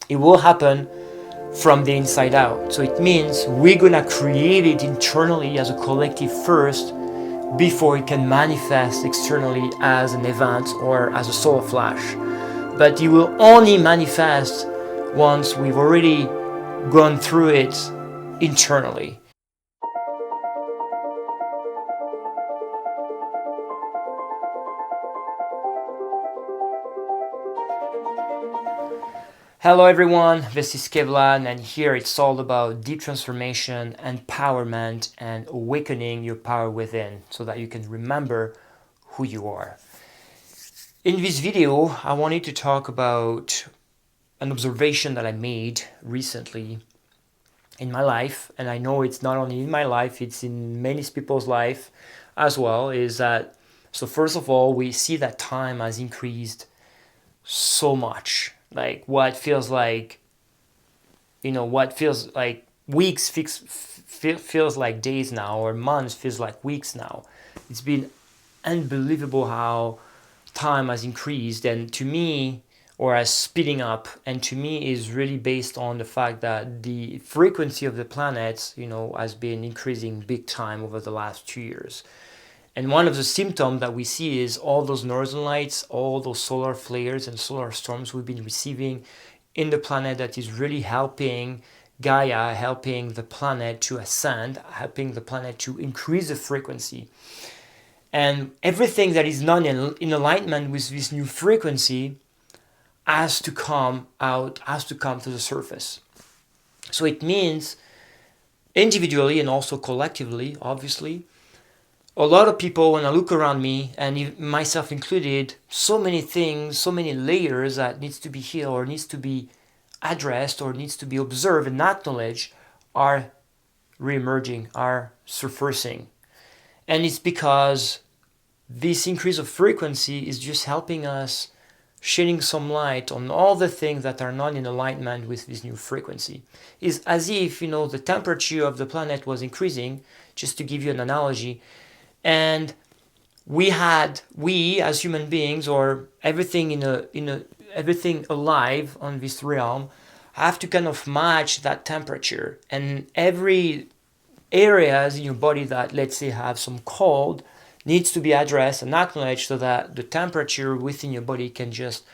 It will happen from the inside out. So it means we're gonna create it internally as a collective first before it can manifest externally as an event or as a solar flash. But it will only manifest once we've already gone through it internally. Hello everyone, this is Kevlan, and here it's all about deep transformation, empowerment, and awakening your power within so that you can remember who you are. In this video, I wanted to talk about an observation that I made recently in my life, and I know it's not only in my life, it's in many people's life as well, is that, so first of all, we see that time has increased so much. Like what feels like, what feels like weeks feels like days now, or months feels like weeks now. It's been unbelievable how time has increased, and to me, or as speeding up, and to me is really based on the fact that the frequency of the planets, has been increasing big time over the last 2 years. And one of the symptoms that we see is all those northern lights, all those solar flares and solar storms we've been receiving in the planet that is really helping Gaia, helping the planet to ascend, helping the planet to increase the frequency. And everything that is not in alignment with this new frequency has to come out, has to come to the surface. So it means individually and also collectively, obviously, a lot of people, when I look around me, and myself included, so many things, so many layers that needs to be healed or needs to be addressed or needs to be observed and acknowledged are re-emerging, are surfacing. And it's because this increase of frequency is just helping us shedding some light on all the things that are not in alignment with this new frequency. It's as if, the temperature of the planet was increasing, just to give you an analogy, and we as human beings, or everything everything alive on this realm, have to kind of match that temperature. And every areas in your body that, let's say, have some cold needs to be addressed and acknowledged so that the temperature within your body can just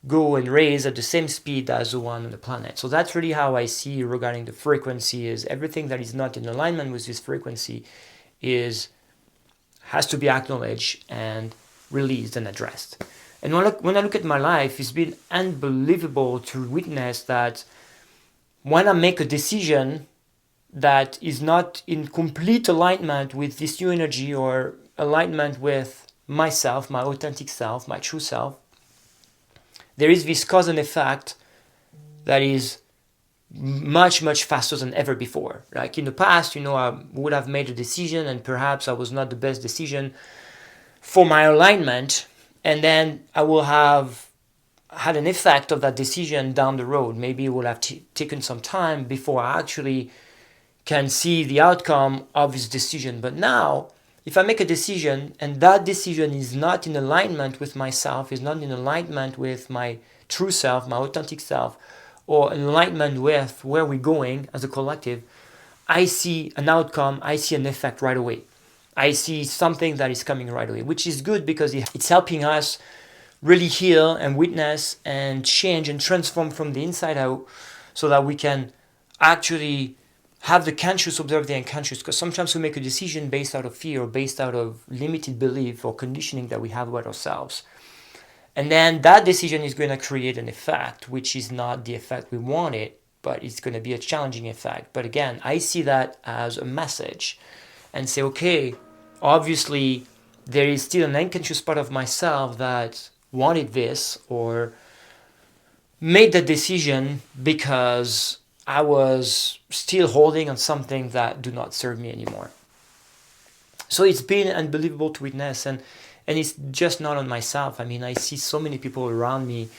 go and raise at the same speed as the one on the planet. So that's really how I see regarding the frequency, is everything that is not in alignment with this frequency has to be acknowledged and released and addressed. And when I look at my life, it's been unbelievable to witness that when I make a decision that is not in complete alignment with this new energy, or alignment with myself, my authentic self, my true self, there is this cause and effect that is much, much faster than ever before. Like in the past, I would have made a decision and perhaps I was not the best decision for my alignment, and then I will have had an effect of that decision down the road. Maybe it will have taken some time before I actually can see the outcome of this decision. But now, if I make a decision and that decision is not in alignment with myself, is not in alignment with my true self, my authentic self, or in alignment with where we're going as a collective, I see an outcome, I see an effect right away. I see something that is coming right away, which is good because it's helping us really heal and witness and change and transform from the inside out, so that we can actually have the conscious observe the unconscious. Because sometimes we make a decision based out of fear, or based out of limited belief or conditioning that we have about ourselves. And then that decision is going to create an effect, which is not the effect we wanted, but it's going to be a challenging effect. But again, I see that as a message and say, okay, obviously there is still an unconscious part of myself that wanted this, or made that decision because I was still holding on something that do not serve me anymore. So it's been unbelievable to witness, and it's just not on myself. I mean, I see so many people around me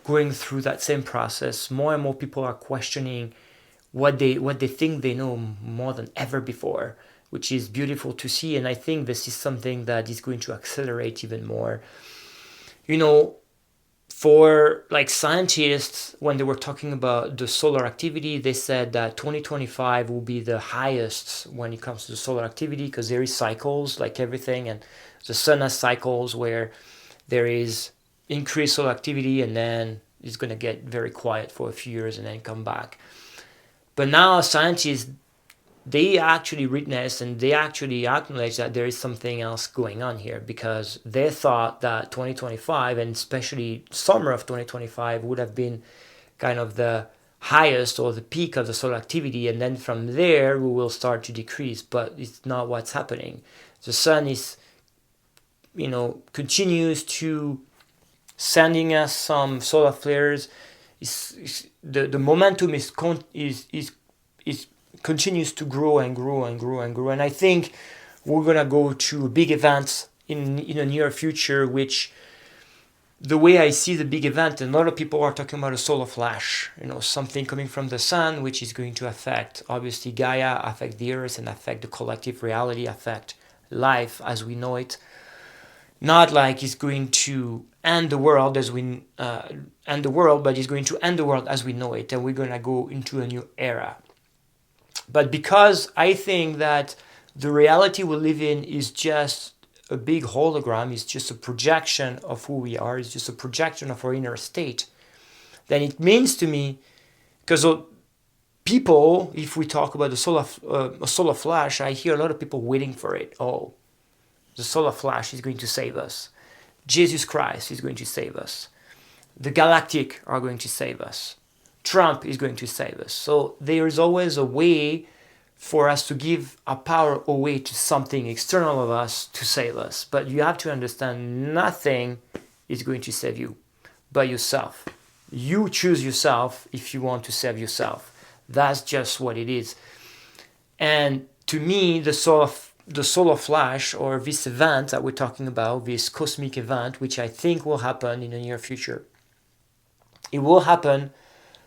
going through that same process. More and more people are questioning what they think they know more than ever before, which is beautiful to see. And I think this is something that is going to accelerate even more. For like scientists, when they were talking about the solar activity, they said that 2025 will be the highest when it comes to the solar activity, because there is cycles like everything, and the sun has cycles where there is increased solar activity and then it's going to get very quiet for a few years and then come back. But now scientists, they actually witness and they actually acknowledge that there is something else going on here, because they thought that 2025 and especially summer of 2025 would have been kind of the highest or the peak of the solar activity, and then from there we will start to decrease. But it's not what's happening. The sun is, continues to sending us some solar flares. The momentum is continues to grow and grow and grow and grow. And I think we're gonna go to big events in the near future, which the way I see the big event, and a lot of people are talking about a solar flash, something coming from the sun, which is going to affect obviously Gaia, affect the earth, and affect the collective reality, affect life as we know it. Not like it's going to end the world but it's going to end the world as we know it, and we're gonna go into a new era. But because I think that the reality we live in is just a big hologram, is just a projection of who we are, it's just a projection of our inner state, then it means to me, because people, if we talk about a solar flash, I hear a lot of people waiting for it. Oh, the solar flash is going to save us. Jesus Christ is going to save us. The galactic are going to save us. Trump is going to save us. So there is always a way for us to give our power away to something external of us to save us. But you have to understand, nothing is going to save you but yourself. You choose yourself if you want to save yourself. That's just what it is. And to me, the solar flash, or this event that we're talking about, this cosmic event, which I think will happen in the near future, it will happen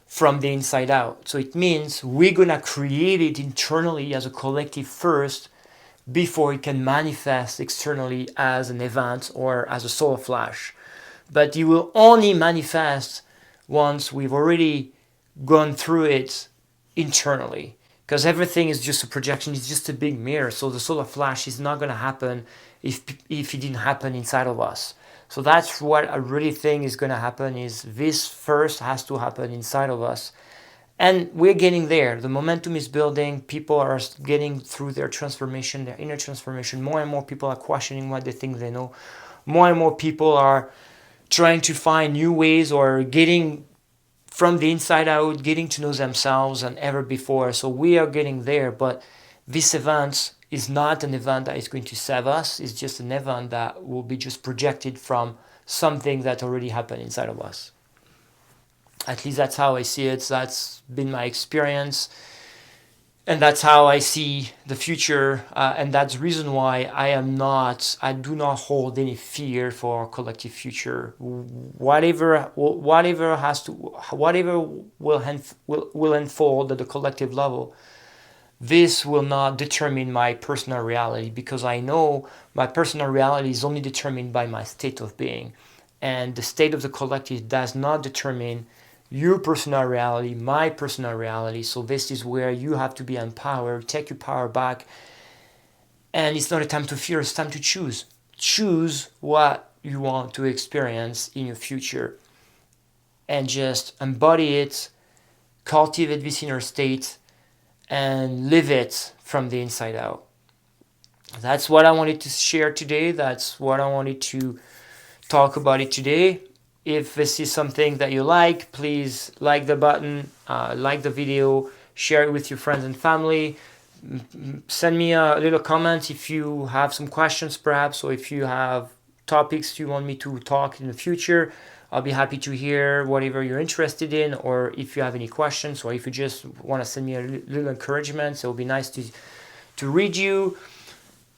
from the inside out. So it means we're gonna create it internally as a collective first before it can manifest externally as an event or as a solar flash. But it will only manifest once we've already gone through it internally, because everything is just a projection, it's just a big mirror. So the solar flash is not going to happen if it didn't happen inside of us. So that's what I really think is going to happen, is this first has to happen inside of us. And we're getting there. The momentum is building. People are getting through their transformation, their inner transformation. More and more people are questioning what they think they know. More and more people are trying to find new ways, or getting from the inside out, getting to know themselves than ever before. So we are getting there, but this event is not an event that is going to save us. It's just an event that will be just projected from something that already happened inside of us. At least that's how I see it. That's been my experience. And that's how I see the future. And that's the reason why I do not hold any fear for our collective future. Whatever will unfold at the collective level, this will not determine my personal reality, because I know my personal reality is only determined by my state of being. And the state of the collective does not determine your personal reality, my personal reality. So this is where you have to be empowered, take your power back. And it's not a time to fear, it's time to choose. Choose what you want to experience in your future. And just embody it, cultivate this inner state, and live it from the inside out. That's what I wanted to share today. That's what I wanted to talk about it today. If this is something that you like, please like the button, like the video, share it with your friends and family. Send me a little comment if you have some questions perhaps, or if you have topics you want me to talk in the future. I'll be happy to hear whatever you're interested in, or if you have any questions, or if you just want to send me a little encouragement. So it'll be nice to read you.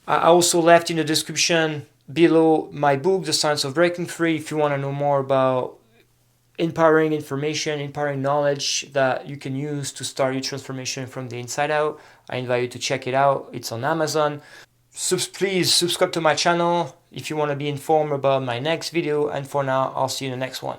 I also left in the description below my book, The Science of Breaking Free, if you want to know more about empowering information, empowering knowledge that you can use to start your transformation from the inside out. I invite you to check it out. It's on Amazon. please subscribe to my channel if you want to be informed about my next video, and for now I'll see you in the next one.